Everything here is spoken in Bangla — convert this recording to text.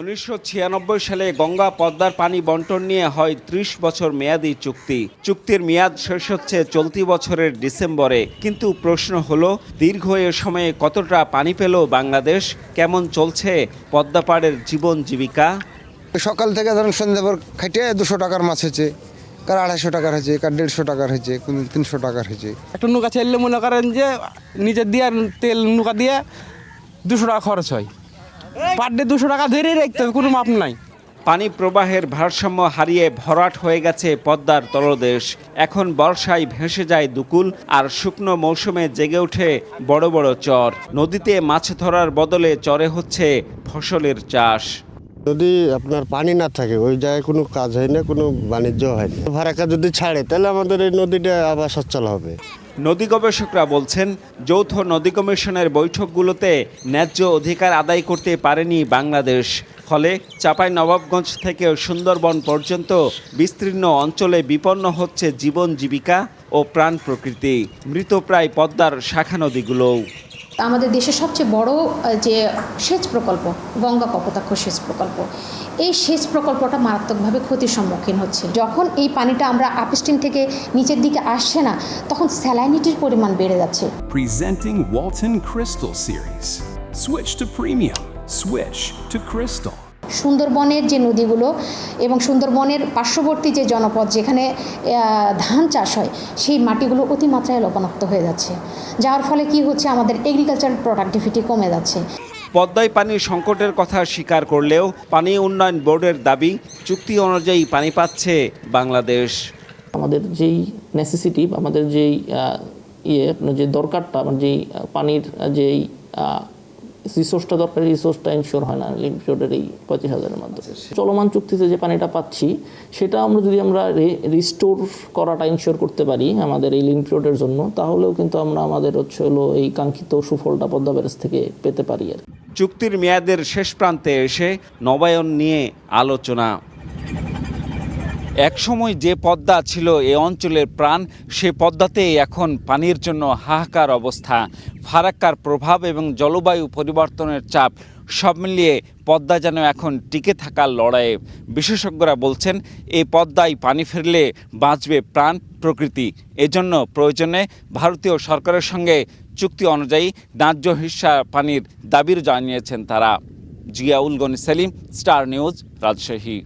1996 সালে গঙ্গা পদ্মার পানি বন্টন নিয়ে হয় ৩০ বছর মেয়াদী চুক্তি। চুক্তির মেয়াদ শেষ হচ্ছে চলতি বছরের ডিসেম্বরে। কিন্তু প্রশ্ন হলো, দীর্ঘ এ সময়ে কতটা পানি পেল বাংলাদেশ? কেমন চলছে পদ্মাপাড়ের জীবন জীবিকা? সকাল থেকে ধরুন সন্ধ্যাভর খাইটে 200 টাকার মাছ হয়েছে, কার 250 টাকার হয়েছে, কার 150 টাকার হয়েছে, কোন 300 টাকার হয়েছে। একটা নৌকা চাইলে মনে করেন যে নিজের দিয়ে তেল নৌকা দিয়ে 200 টাকা খরচ হয়। পার ডে 200 টাকা ধরেই রাখতে হবে, কোনো মাপ নাই। পানি প্রবাহের ভারসাম্য হারিয়ে ভরাট হয়ে গেছে পদ্মার তলদেশ। এখন বর্ষায় ভেসে যায় দুকুল, আর শুকনো মৌসুমে জেগে ওঠে বড় বড় চর। নদীতে মাছ ধরার বদলে চরে হচ্ছে ফসলের চাষ। যদি আপনার পানি না থাকে ওই জায়গায় কোনো কাজ হয় না, কোনো বাণিজ্য হয় না। ভাড়াকা যদি ছাড়ে তাহলে আমাদের এই নদীটা আবার সচ্ছল হবে। নদী গবেষকরা বলছেন, যৌথ নদী কমিশনের বৈঠকগুলোতে ন্যায্য অধিকার আদায় করতে পারেনি বাংলাদেশ। ফলে চাঁপাইনবাবগঞ্জ থেকে সুন্দরবন পর্যন্ত বিস্তীর্ণ অঞ্চলে বিপন্ন হচ্ছে জীবন জীবিকা ও প্রাণ প্রকৃতি। মৃতপ্রায় পদ্মার শাখা নদীগুলোও। আমাদের দেশের সবচেয়ে বড় যে সেচ প্রকল্প গঙ্গা কপোতাক্ষ সেচ প্রকল্প, এই সেচ প্রকল্পটা মারাত্মকভাবে ক্ষতির সম্মুখীন হচ্ছে। যখন এই পানিটা আমরা আপস্ট্রিম থেকে নিচের দিকে আসছে না, তখন স্যালাইনিটির পরিমাণ বেড়ে যাচ্ছে। Presenting Walton Crystal Series. Switch to premium. Switch to Crystal. সুন্দরবনের যে নদীগুলো এবং সুন্দরবনের পার্শ্ববর্তী যে জনপদ যেখানে ধান চাষ হয়, সেই মাটিগুলো অতিমাত্রায় লবণাক্ত হয়ে যাচ্ছে, যার ফলে কি হচ্ছে, আমাদের এগ্রিকালচারাল প্রোডাক্টিভিটি কমে যাচ্ছে। পদ্মায় পানির সংকটের কথা স্বীকার করলেও পানি উন্নয়ন বোর্ডের দাবি, চুক্তি অনুযায়ী পানি পাচ্ছে বাংলাদেশ। আমাদের যেই নেসেসিটি, আমাদের যেই আপনার যে দরকারটা, আমার যেই পানির যেই রিসোর্সটা দরকার, রিসোর্সটা ইনশিওর হয় না লিমিটেডের এই 25,000-এর মাধ্যমে। চলমান চুক্তিতে যে পানিটা পাচ্ছি সেটা যদি আমরা রিস্টোর করাটা ইনশিওর করতে পারি আমাদের এই লিমিটেডের জন্য, তাহলেও কিন্তু আমরা আমাদের এই কাঙ্ক্ষিত সুফলটা পদ্মা ব্যারেজ থেকে পেতে পারি। চুক্তির মেয়াদের শেষ প্রান্তে এসে নবায়ন নিয়ে আলোচনা। একসময় যে পদ্মা ছিল এ অঞ্চলের প্রাণ, সে পদ্মাতেই এখন পানির জন্য হাহাকার অবস্থা। ফারাক্কার প্রভাব এবং জলবায়ু পরিবর্তনের চাপ সব মিলিয়ে পদ্মা যেন এখন টিকে থাকার লড়াইয়ে। বিশেষজ্ঞরা বলছেন, এই পদ্মায় পানি ফিরলে বাঁচবে প্রাণ প্রকৃতি। এজন্য প্রয়োজনে ভারতীয় সরকারের সঙ্গে চুক্তি অনুযায়ী ন্যায্য হিস্সা পানির দাবির জানিয়েছেন তারা। Ziaul Gani Selim, Star News, Rajshahi.